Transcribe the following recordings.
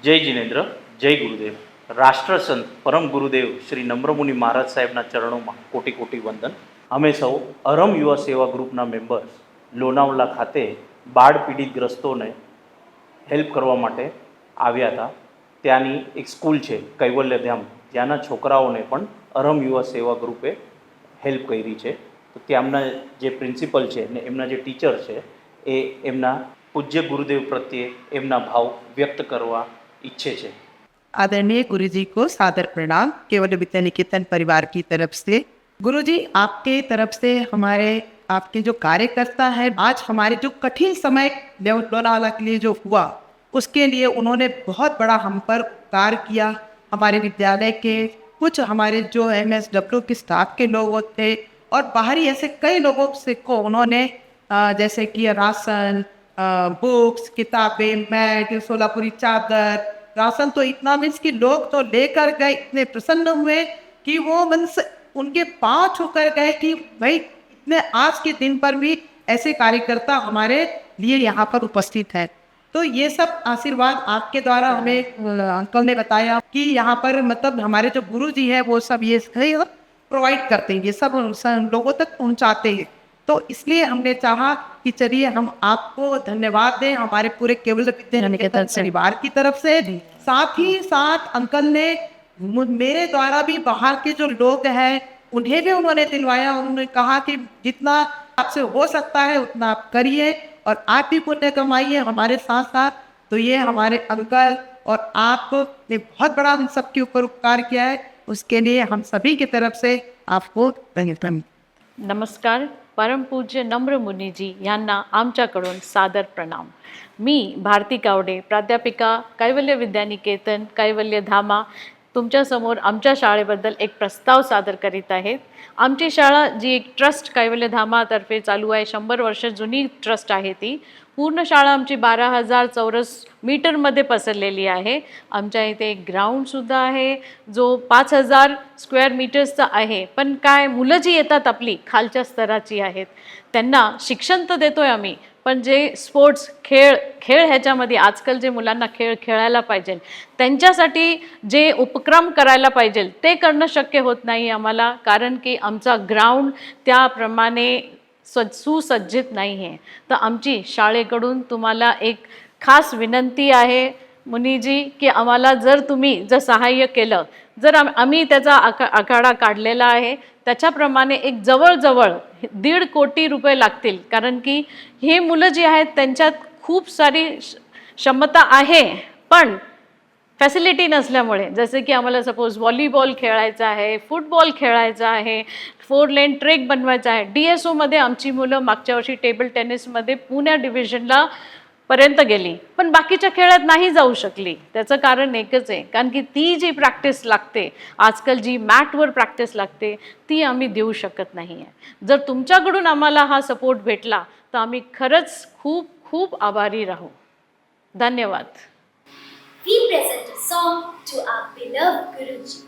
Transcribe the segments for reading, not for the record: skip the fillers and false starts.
जय जिनेन्द्र, जय गुरुदेव. રાષ્ટ્રસંત પરમ ગુરુદેવ શ્રી નમ્રમુનિ મહારાજ સાહેબના ચરણોમાં કોટી કોટી વંદન. અમે સૌ અરમ યુવા સેવા ગ્રુપના મેમ્બર્સ લોનાવલા ખાતે બાળ પીડિતગ્રસ્તોને હેલ્પ કરવા માટે આવ્યા હતા. ત્યાંની એક સ્કૂલ છે કૈવલ્યધામ, ત્યાંના છોકરાઓને પણ અરમ યુવા સેવા ગ્રુપે હેલ્પ કરી છે. તો ત્યાંના જે પ્રિન્સિપલ છે ને એમના જે ટીચર છે એ એમના પૂજ્ય ગુરુદેવ પ્રત્યે એમના ભાવ વ્યક્ત કરવા ઈચ્છે છે. आदरणीय गुरु जी को सादर प्रणाम केवल विद्या निकेतन परिवार की तरफ से। गुरु जी, आपके तरफ से हमारे आपके जो कार्यकर्ता है, आज हमारे जो कठिन समय लोनावाला के लिए जो हुआ, उसके लिए उन्होंने बहुत बड़ा हम पर उपकार किया। हमारे विद्यालय के कुछ हमारे जो MSW के स्टाफ के लोग थे और बाहरी ऐसे कई लोगों से को उन्होंने जैसे कि राशन, बुक्स, किताबें, मैट, सोलापुरी चादर, राशन तो इतना मीन्स कि लोग तो लेकर गए, इतने प्रसन्न हुए कि वो मीन्स उनके पाँव छूकर गए कि भाई इतने आज के दिन पर भी ऐसे कार्यकर्ता हमारे लिए यहाँ पर उपस्थित है। तो ये सब आशीर्वाद आपके द्वारा हमें अंकल ने बताया कि यहाँ पर मतलब हमारे जो गुरु जी है वो सब ये प्रोवाइड करते हैं, ये सब लोगों तक पहुँचाते हैं। तो इसलिए हमने चाहा कि चलिए हम आपको धन्यवाद दें हमारे पूरे केवल विद्या निकेतन परिवार की तरफ से। साथ ही साथ अंकल ने मेरे द्वारा भी बाहर के जो लोग हैं उन्हें भी उन्होंने दिलवाया। उन्होंने कहा कि जितना आपसे हो सकता है उतना आप करिए और आप भी पुण्य कमाइए हमारे साथ साथ। तो ये हमारे अंकल और आप ने बहुत बड़ा हम सबके ऊपर उपकार किया है, उसके लिए हम सभी की तरफ से आपको धन्यवाद। नमस्कार. परमपूज्य नम्रमुनीजी यांना आमच्याकडून सादर प्रणाम. मी भारती कावडे, प्राध्यापिका कैवल्य विद्यानिकेतन कैवल्यधामा, तुमच्यासमोर आमच्या शाळेबद्दल एक प्रस्ताव सादर करीत आहेत. आमची शाळा जी एक ट्रस्ट कैवल्यधामातर्फे चालू आहे, 100 वर्ष जुनी ट्रस्ट आहे ती. पूर्ण शाळा आमची 12,000 चौरस मीटरमध्ये पसरलेली आहे. आमच्या इथे एक ग्राउंडसुद्धा आहे जो 5,000 स्क्वेअर मीटर्सचा आहे. पण काय मुलं जी येतात आपली खालच्या स्तराची आहेत त्यांना शिक्षण तर देतोय आम्ही, पण जे स्पोर्ट्स खेळ ह्याच्यामध्ये आजकाल जे मुलांना खेळ खेळायला पाहिजे त्यांच्यासाठी जे उपक्रम करायला पाहिजे ते करणं शक्य होत नाही आम्हाला, कारण की आमचा ग्राउंड त्याप्रमाणे सुसज्जित नाही आहे. तर आमची शाळेकडून तुम्हाला एक खास विनंती आहे मुनीजी की आम्हाला जर तुम्ही सहाय्य केलं, जर आम्ही त्याचा आखाडा काढलेला आहे त्याच्याप्रमाणे एक जवळजवळ 1.5 कोटी रुपये लागतील, कारण की हे मुलं जी आहेत त्यांच्यात खूप सारी क्षमता आहे पण फॅसिलिटी नसल्यामुळे, जसे की आम्हाला सपोज व्हॉलीबॉल खेळायचा आहे, फुटबॉल खेळायचा आहे, 4 लेन ट्रेक बनवायचा आहे. DSOमध्ये आमची मुलं मागच्या वर्षी टेबल टेनिसमध्ये पुण्या डिव्हिजनला पर्यंत गेली, पण बाकीच्या खेळात नाही जाऊ शकली. त्याचं कारण एकच आहे, कारण की ती जी प्रॅक्टिस लागते आजकाल, जी मॅटवर प्रॅक्टिस लागते ती आम्ही देऊ शकत नाही आहे. जर तुमच्याकडून आम्हाला हा सपोर्ट भेटला तर आम्ही खरंच खूप खूप आभारी राहू. धन्यवाद. We present a song to our beloved Guruji.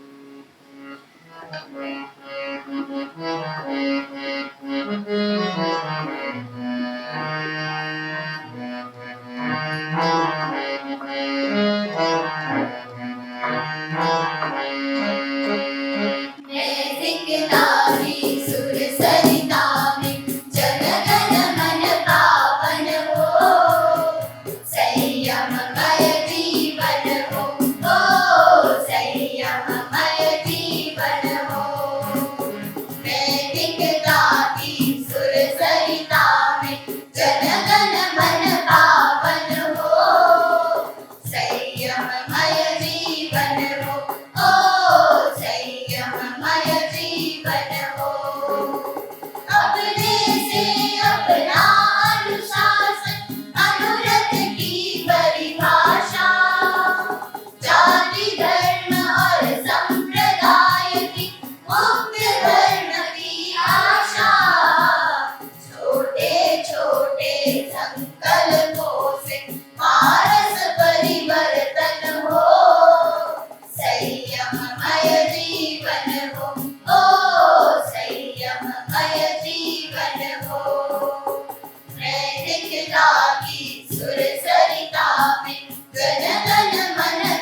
सुर सरिता में गन गन मन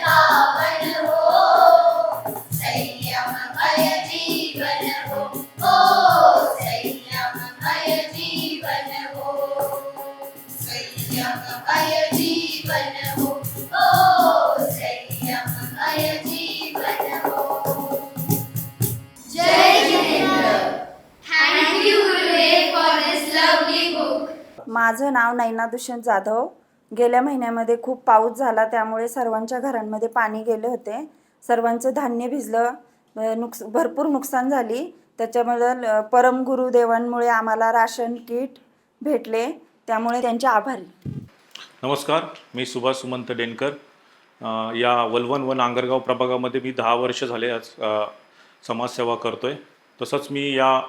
माझं नाव नैना दुष्यंत जाधव. गेल्या महिन्यामध्ये खूप पाऊस झाला, त्यामुळे सर्वांच्या घरांमध्ये पाणी गेले होते. सर्वांचं धान्य भिजलं, भरपूर नुकसान झाली. त्याच्याबद्दल परम गुरुदेवांमुळे आम्हाला राशन किट भेटले, त्यामुळे त्यांचे आभारी. नमस्कार, मी सुभाष सुमंत डेनकर. या वलवण वन आंगरगाव प्रभागामध्ये मी 10 वर्ष झाले आज समाजसेवा करतो आहे. तसंच मी या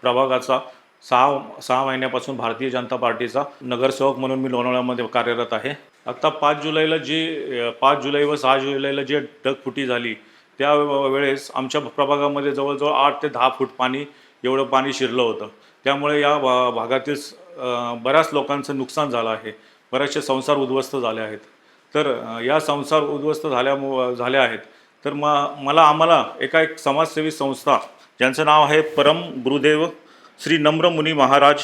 प्रभागाचा 6 महिन्यापासून भारतीय जनता पार्टीचा नगरसेवक म्हणून मी लोणावळ्यामध्ये कार्यरत आहे. आत्ता 5 जुलै व 6 जुलैला जे ढगफुटी झाली त्यावेळेस आमच्या प्रभागामध्ये जवळजवळ 8 ते 10 फूट पाणी एवढं पाणी शिरलं होतं. त्यामुळे या भागातील बऱ्याच लोकांचं नुकसान झालं आहे. बरेचसे संसार उद्ध्वस्त झाले आहेत. तर या संसार उद्ध्वस्त झाल्या आहेत. तर आम्हाला एक समाजसेवी संस्था ज्यांचं नाव आहे परम गुरुदेव श्री नम्रमुनी महाराज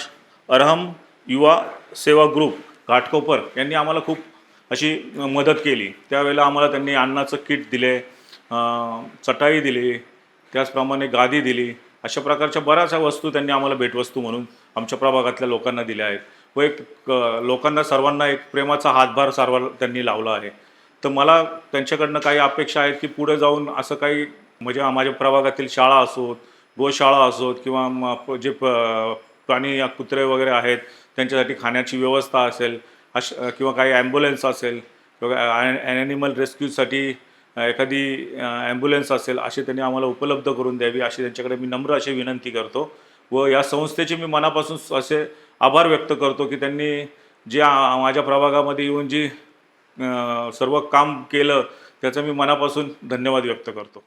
अरहम युवा सेवा ग्रुप घाटकोपर यांनी आम्हाला खूप अशी मदत केली. त्यावेळेला आम्हाला त्यांनी अन्नाचं किट दिले, चटाई दिली, त्याचप्रमाणे गादी दिली. अशा प्रकारच्या बऱ्याचशा वस्तू त्यांनी आम्हाला भेटवस्तू म्हणून आमच्या प्रभागातल्या लोकांना दिल्या आहेत. व लोकांना सर्वांना एक प्रेमाचा हातभार त्यांनी लावला आहे. तर मला त्यांच्याकडनं काही अपेक्षा आहेत की पुढे जाऊन असं काही म्हणजे माझ्या प्रभागातील शाळा असोत, गोशाळा असोत किंवा जे प्राणी या कुत्रे वगैरे आहेत त्यांच्यासाठी खाण्याची व्यवस्था असेल, किंवा काही ॲम्ब्युलन्स असेल किंवा ॲनिमल रेस्क्यूसाठी एखादी ॲम्ब्युलन्स असेल, असे त्यांनी आम्हाला उपलब्ध करून द्यावी अशी त्यांच्याकडे मी नम्र अशी विनंती करतो. व या संस्थेचे मी मनापासून असे आभार व्यक्त करतो की त्यांनी जे माझ्या प्रभागामध्ये येऊन जी सर्व काम केलं त्याचं मी मनापासून धन्यवाद व्यक्त करतो.